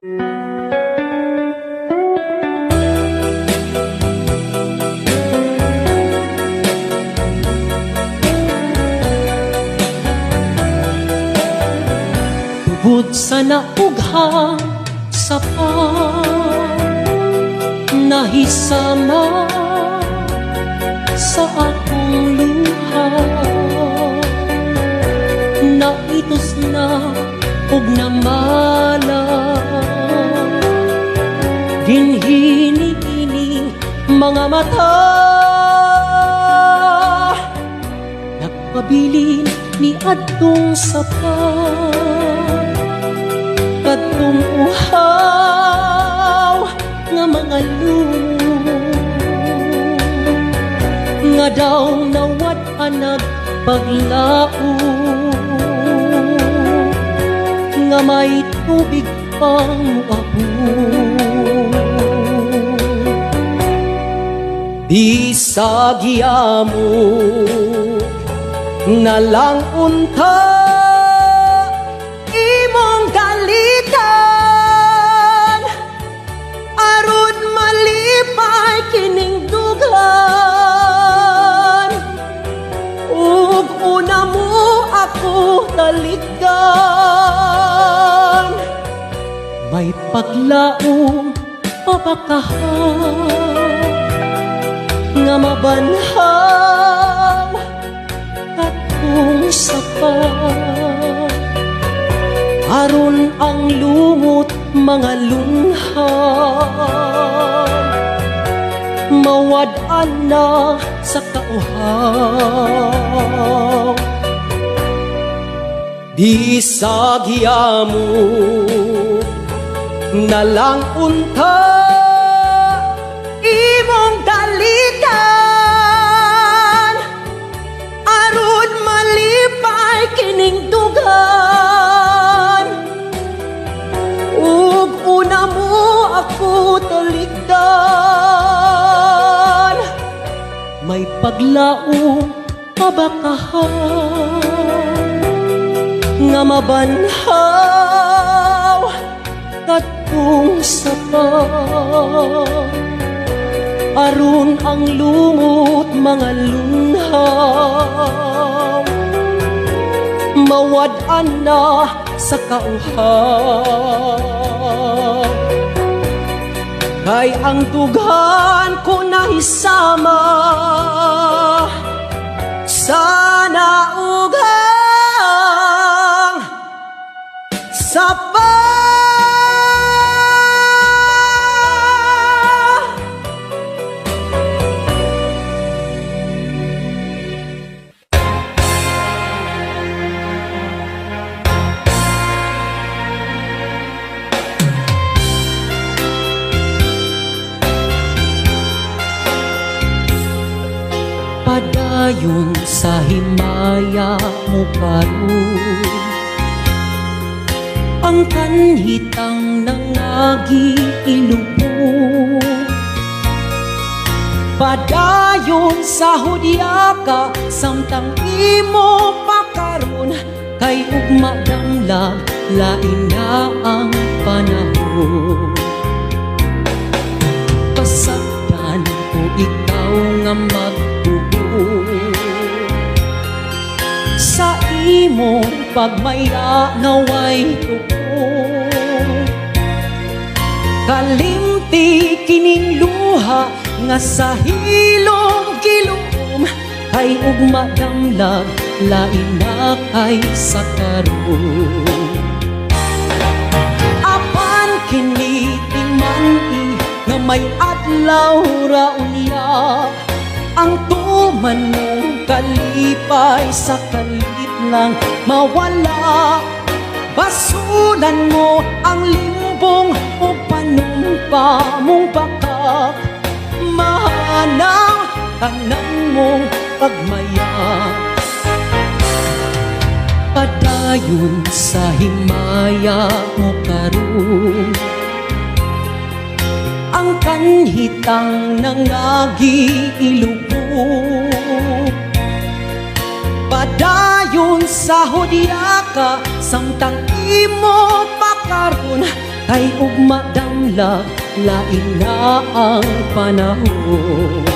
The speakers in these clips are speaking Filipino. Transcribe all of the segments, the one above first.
Tubod sa naughang sapa, nahisama sa akong luha. Naitos na ug namala, dinhini-ining mga mata. Nagpabilin ni adtong sapa, kadtong uhaw nga mga lumo, nga daw nawad-an nagpaglao, nga may tubig pang muabo. Bisag yamo na lang unta imong galitan, aron malipay kining dugan, ug una mo ako talikdan. May paglaong papakahan nga mabanhaw katong sapa, aron ang lumot mga lunhan mawad-an na sa kauhaw. Bisag yamo na lang unta imong dalitan, aron malipay kining dugan, ug una mo ako talikdan. May paglaong pabakahan nga mabanhaw katong sapa, aron ang lumot mga lunhaw mawad-an na sa kauhaw. Kay ang dugan ko nahisama sa naughang sapa. Padayon sa himaya mo karon, ang kanhitang nangagi ilubog. Padayon sa hudyaka samtang imo pakaron, kay ugma damlag lain na ang panahon. Pasagdan ko ikaw nga sa imong pagmaya naway tuko. Kalimti kining luha nga sa hilom kilom, kay ugma damlag lain na kay sa karon. Apan kini timani nga may adlaw ra unya, ang tuman mong kalipay sa kalit lang mawala. Basulan mo ang limbong o panumpa mong bakak, mahanang tanang mong pagmaya. Padayon sa himaya mo karon, ang kanhitang nangagi ilubog. Padayon sa hudyaka samtang imo pakaron, kay ugma damlag lain na ang panahon.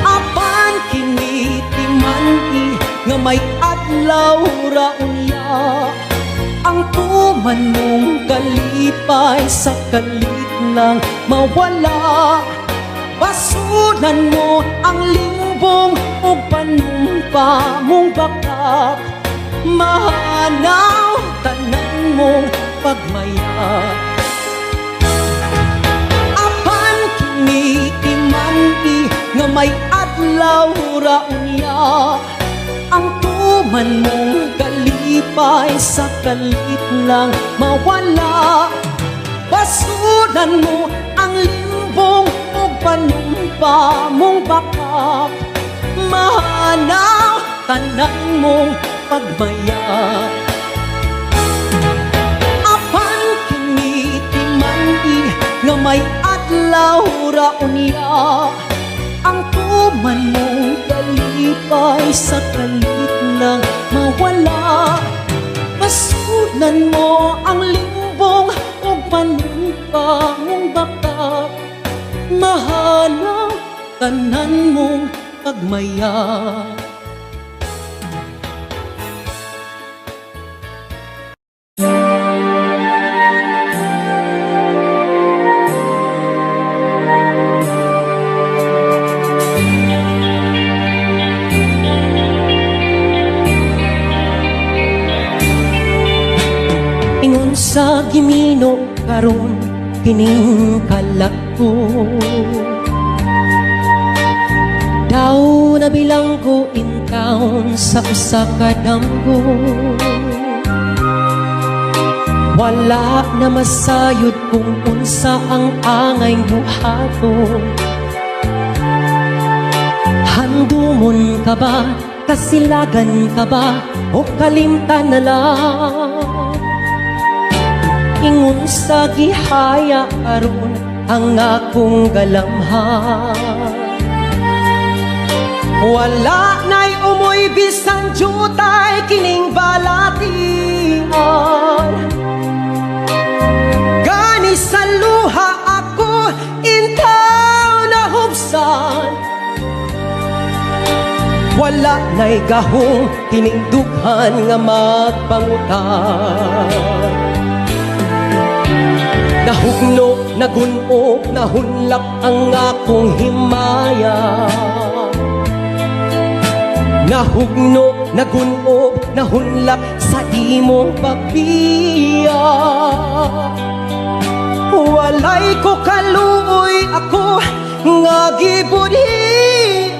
Apan kini timani nga may adlaw ra unya, ang tuman mong kalipay sa kalit lang mawala. Basunan mo ang limbong o panumpa mong bakak, mahanaw tanan mong pagmaya. Apan kini imani nga may adlaw ra unya, ang tuman mong kalipay sa kalit lang mawala. Basunan mo ang limbong o panumpa mong bakak, mahanaw tanan mong pagmaya. Apan kini timandi nga may adlaw ra unya, ang tuman mong kalipay sa kalit lang mawala. Basunan mo ang limbong o panumpa mong bakak, mahanaw tanan mong pagmaya. Ingon sa gimino karon kining kalako, daw nabilang ko in town sa usa ka damgo. Wala na masayod kung unsa ang angay buhaton. Handumon ka ba, kasilagan ka ba, o kalimtan na lang? Ingon sa gihaya aron ang akong galamhan. Wala na'y umoy bisan jutay kining balatian. Gani sa luha ako intaw na hubsan. Wala na'y gahong kining dughan nga magpangutan. Nahugno, nagunog, nahunlak ang akong himaya. Nahugno, nagunog, nahunlak sa imong pagbiya. Walay ko kaluoy ako nga gibudhian.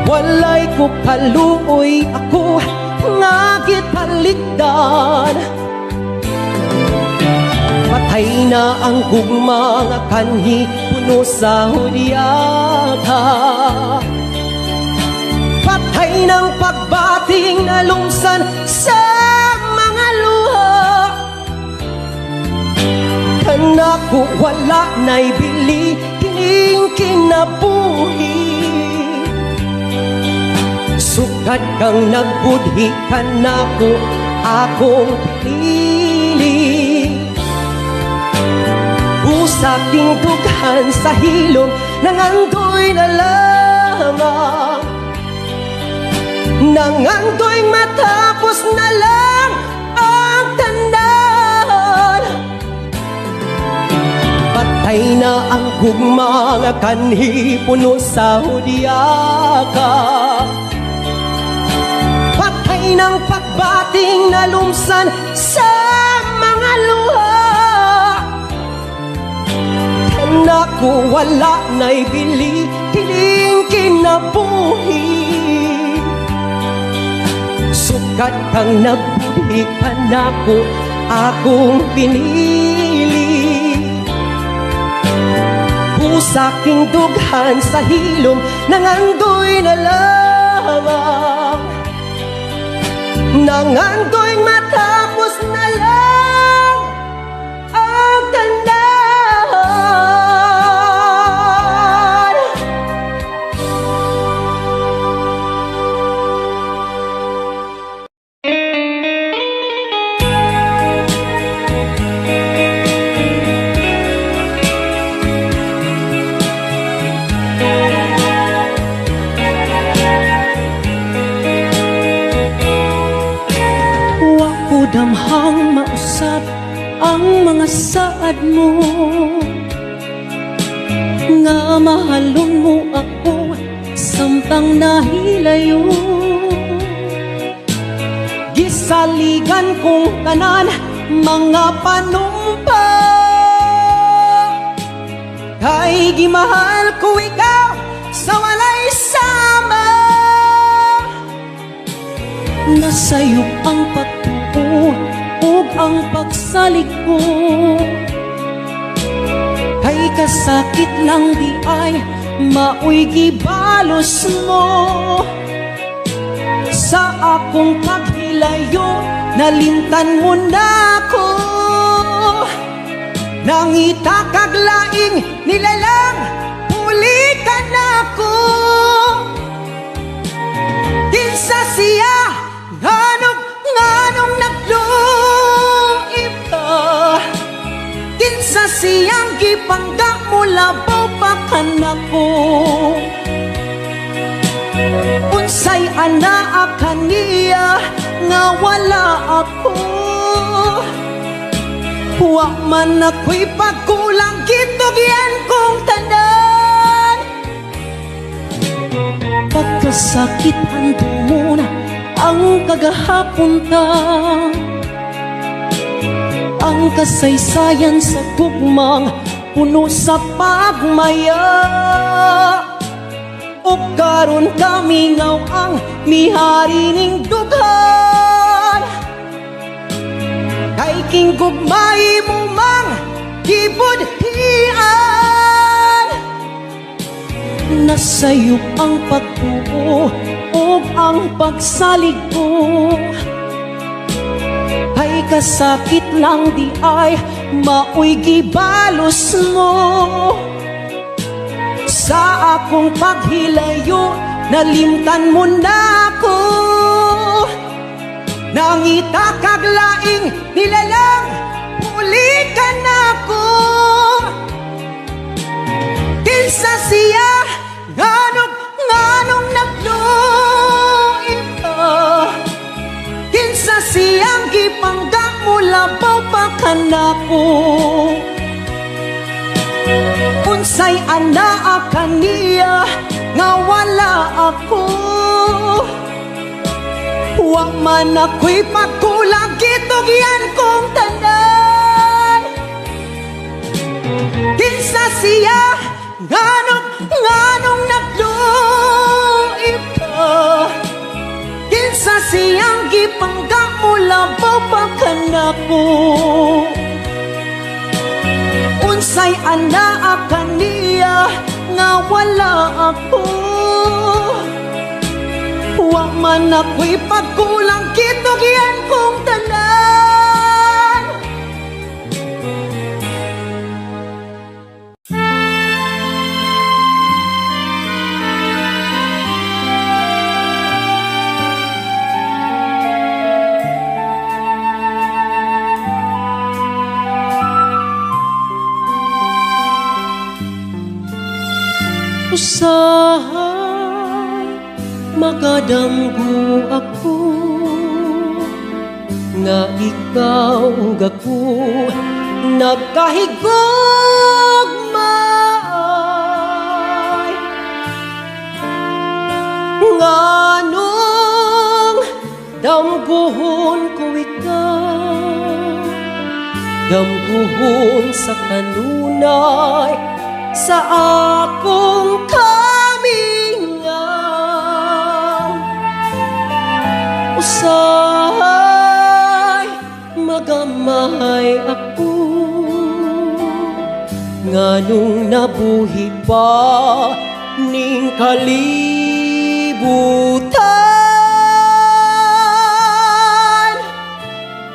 Walay ko kaluoy ako nga gitalikdan. Patay na ang gugma nga kanhi puno sa hudyata. Patay ng pagbating na lungsan sa mga luha. Kanako wala na'y bili kining kinabuhi. Sugad kang nagbudhi kanako akong pinili. Usaking dughan sa hilom nangandoy na lamang. Nangandoy matapos na lang ang tanan. Patay na ang gugma nga kanhi puno sa hudyaka. Patay ng pagbating na lumsan sa mga luha. Naku wala na'y bili kining kinabuhi. Sukat kang nagbudhi kanako akong pinili. Usaking dughan sa hilom nangandoy na lamang. Nangandoy matapos na lang ang tanda. Damhang mausap ang mga saad mo, nga mahalon mo ako samtang nahilayo. Gisaligan kong tanan mga panumpa, kay gimahal ko ikaw sa walay sama. Nasayop ang pagtuo ug ang pagsalig ko, kay kasakit lang di ay maoy gibalos mo. Sa akong paghilayo nalimtan mo na ko, nangita kag laing nilalang pulikan ako. Kinsa siya nganong nagluib ka, kinsa siyang gipangga mo labaw pa kanako. Unsay anaa kaniya nga wala ako, wa man ako'y pagkulang gitugyan kong tanan. Pagkasakit hando mo na ang kagahapon ta, ang kasaysayan sa gugmang puno sa pagmaya. O karon kami ngaw ang mihari ning dughan, kay king gugmay mo mang gibudhian. Nasayop ang pagtuo ug ang pagsalig ko, kay kasakit lang di ay maoy gibalos mo. Sa akong paghilayo nalimtan mo na ko, nangita kag laing nilalang pulikan ako. Kinsa siya nganong nagluib ka, kinsa siyang gipangga mo labaw pa kanako. Unsay anaa kaniya nga wala ako, wa man ako'y pagkulang gitugyan kong tanan. Kinsa siya nganong nagluib ka, kinsa siyang gipangga mo labaw pa kanako. Unsay anaa kaniya nga wala ako, wa man ako'y pagkulang gitugyan kong tanan. Usahay magadanggo ako, nga ikaw gako nagkahigugmay. Nganong damguhon ko ikaw, damguhon sa kanunay sa akong kamingan. Usahay magamahay ako, nganong nabuhi pa ning kalibutan.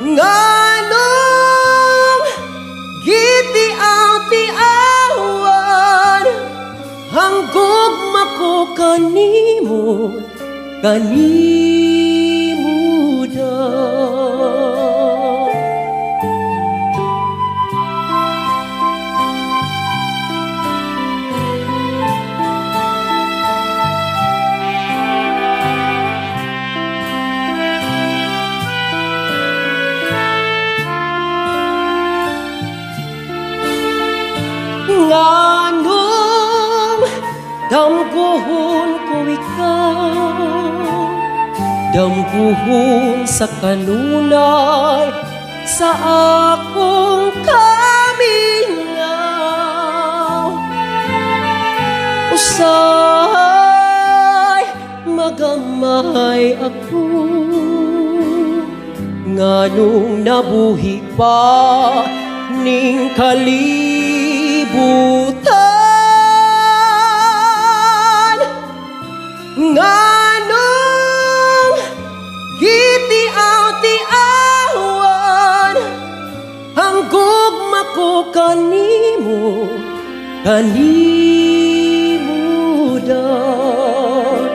Nganong giti-ati-awan hanggog mako kanimo daw. Damguhon ko ikaw, damguhon sa kanunay sa akong kamingaw. Usay magamay ako, nganong nabuhi pa ning kalibutan. Nganong gitiaw-tiawan ang gugma ko kanimo, kanimo dan.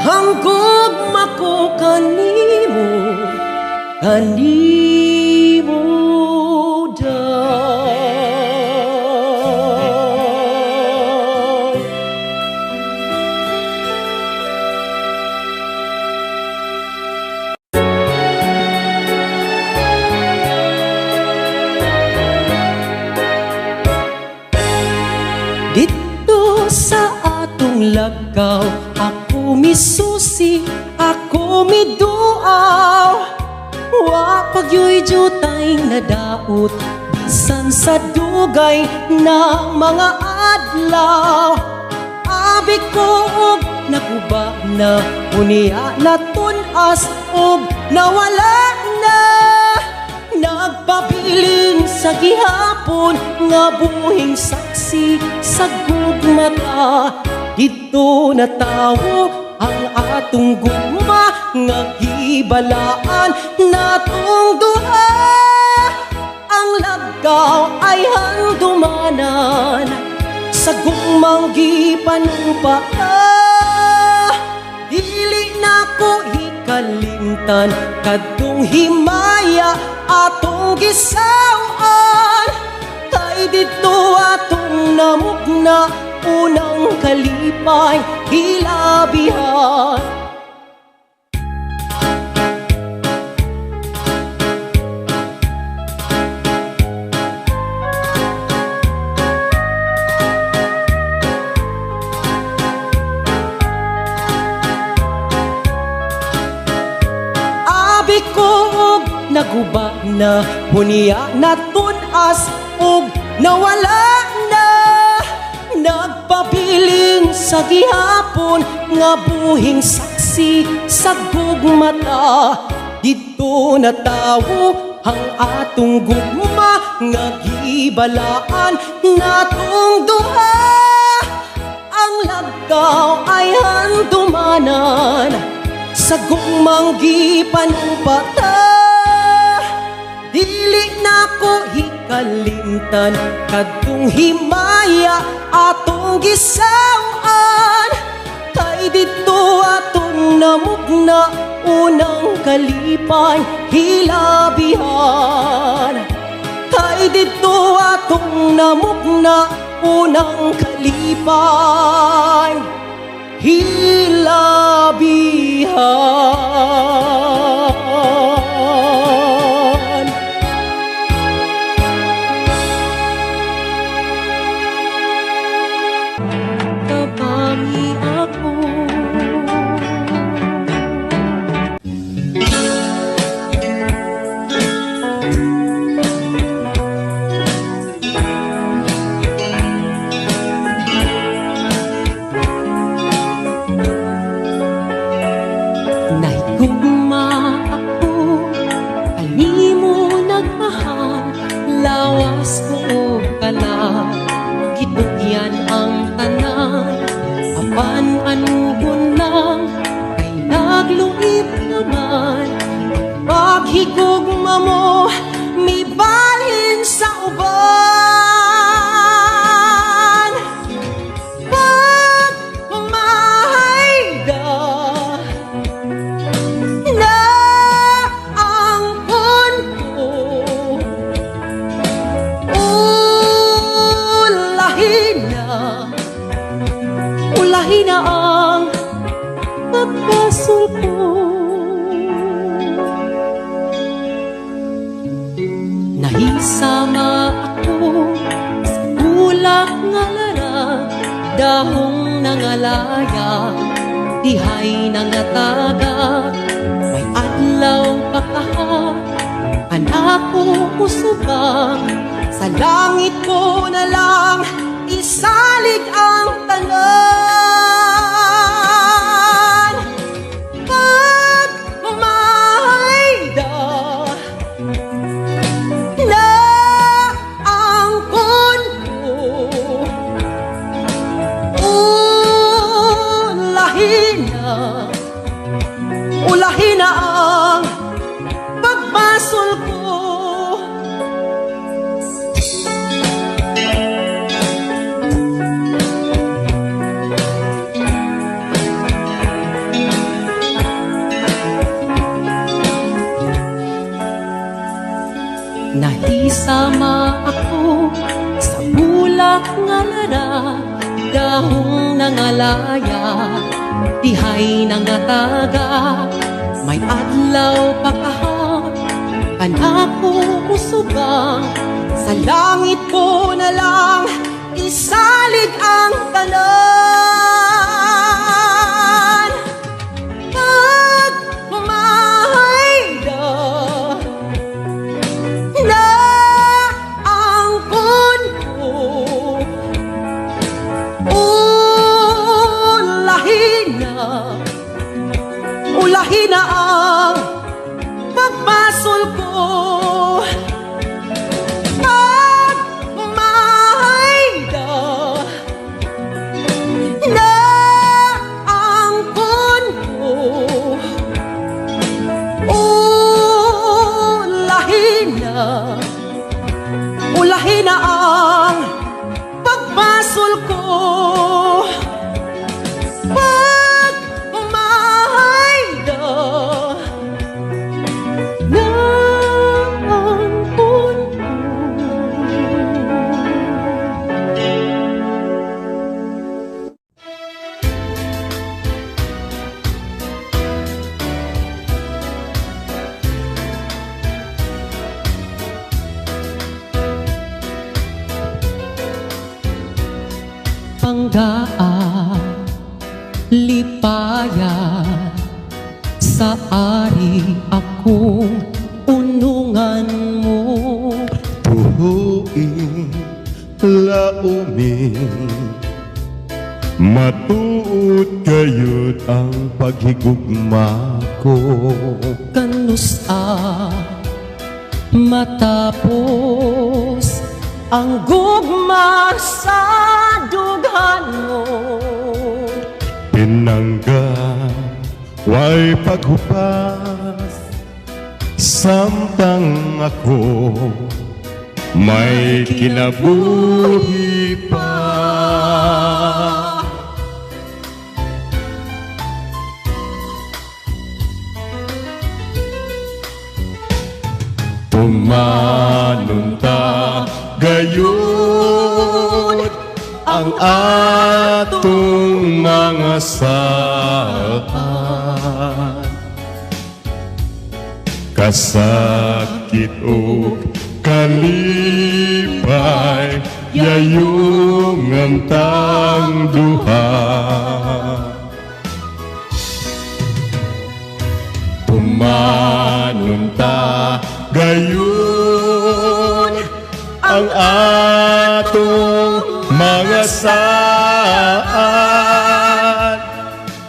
Ang gugma ko kanimo, kanimo dan. Dito sa atong lagaw, ako misusi, ako miduaw. Wa pagyoy jutay nadaot, bisan sa dugay na mga adlaw. Abi ko og naguba na, unia na tunas og nawala na. Nagpabilin sa gihapon nga buhing saksi sa gugmata. Dito na tawo ang atong gugma nga gibalaan natong duha. Ang lagaw ay handumanan sa gugmang gipanumpaa. Dili na ko hikalimtan kadtong himaya atong gisawan. Kay dito atong namugna unang kalipay hilabihan. Abi ko og naguba na, hunia na tunas og nawala na. Nagpabilin sa gihapon nga buhing saksi sa gugmata. Dito na tawo ang atong gugma nga gibalaan natong duha. Ang lagaw ay handumanan sa gugmang gipanumpata. Dili na ko hikalimtan kadtong himaya atong gisawan. Kay dito atong namugna unang kalipay hilabihan. Kay dito atong namugna unang kalipay hilabihan. Tabangi ako, nahigugma ako, kanimo nagmahal, lawas ko og kalag, gitugyan ang tanan, apan anugon lang, kay nagluip naman. Paghigugma mo, may balhin sa uban. Pag mahayda na ang punto, ulahin na ang pagkasulpo. Nahisama ako sa ulak nga lara, dahong nangalaya, dihay nangataga, may adlaw pakaha, anak ko usubang, sa langit ko na lang isalig ang tanan. Pag mayda na ang konto, ulahin na ang pagbasol ko. Nahisama ako sa bulak nga lara, dahong nangalaya, dihay nangataga, may adlaw pakaha, anak ko usugang, sa langit ko na lang isalig ang tanan. Pag mayda na ang konto, ulahin na ang pagbasol ko. Pag mayda na ang konto, ulahin na ang pagbasol ko. Pag mayda na ang konto. Panggaan, lipaya, sa ari akong unungan mo. Tuhuin, laumin, matuod kayod ang paghigugma ko. Kanusa matapos ang gugma sa dughan mo. Pinangga, way paghupas, samtang ako may kinabuhi pa. Tumanunta gayon ang atong mga saan, kasakit o kalipay, yayong antang duha. Tumanunta gayon ang atong mga saan,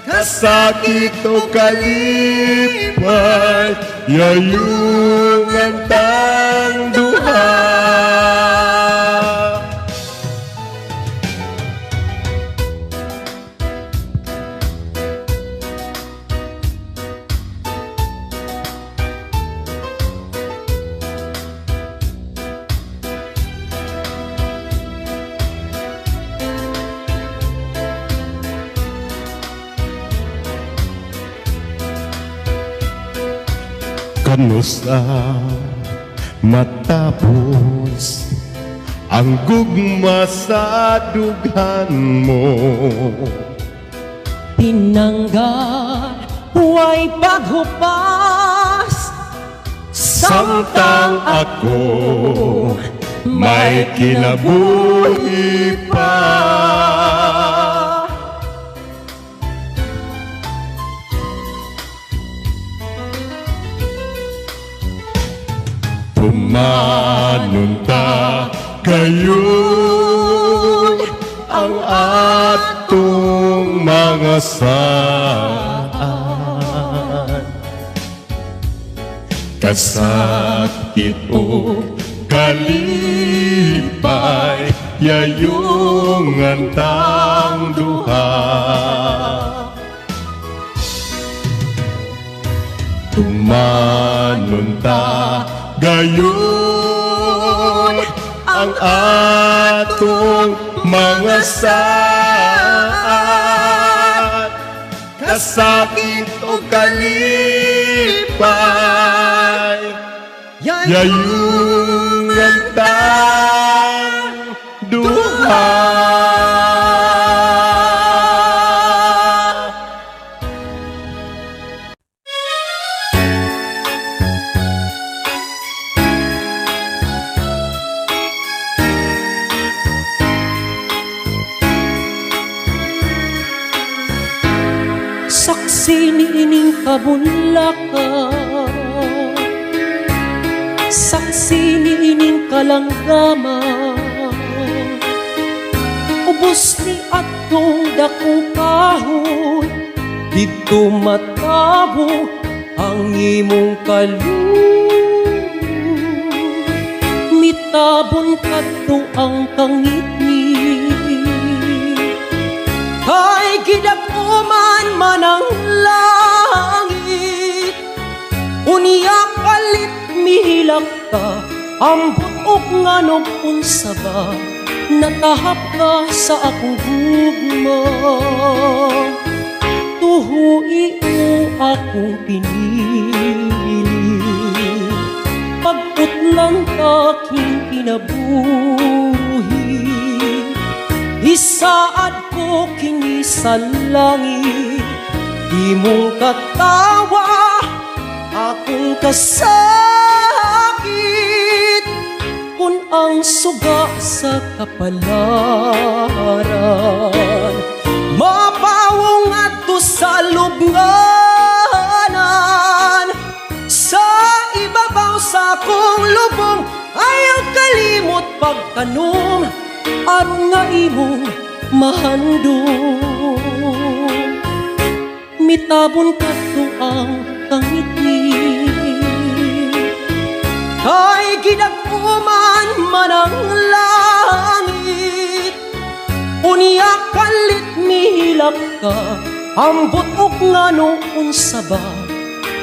kasakit o kalipay, yayong antang duha. Kanusa matapos ang gugma sa dughan mo. Tinanggal, huway paghupas, samtang ako may kinabuhi pa. Tumanunta kayo ang atong mga saan. Kasakit o kalipay, yayungan tang duha. Tumanunta gayon ang atong mga saan. Kasakit o kalipay, yayungan tang duha. Saksi niining kabunlakan, saksi niining kalanggaman, ubos ni atong dakong kahoy, dito matabo ang imong kaloob. Mitabon kadto ang kangitni, kay gidakuman man ang langit. Unya kalit mihilak ka, ambot og nganong unsa ba, natahap ka sa akong gugma. Tuhui mo akong pinili, pagputlan aking kinabuhi. Isaad ko kini sa langit, di mong katawa akong kasakit. Kung ang suga sa kapalaran, mapawong adto sa lubnganan. Sa ibabaw sa akong lubong, ayaw kalimot pagtanom, aron nga imong mahandong. Mitabon kadto ang kangitni, kay gidakuman man ang langit. Unya kalit mihilak ka, ambot og ngano unsa ba,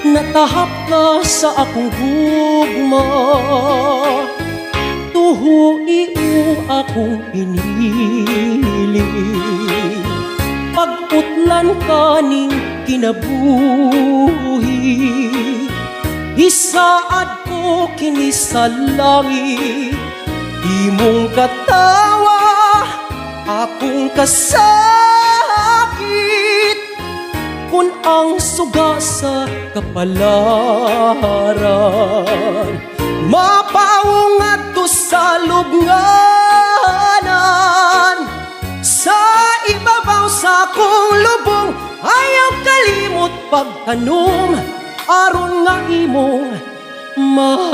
natahap ka sa akong gugma. Tuhui mo akong pinili, pagputlan ka ning kinabuhi. Isaad ko kini sa langit, di mong katawa akong kasakit. Kung ang suga sa kapalaran, mapawong adto sa lubnganan. Sa ibabaw sa akong lubong, ayaw kalimot pagtanom, aron nga imong mahandong.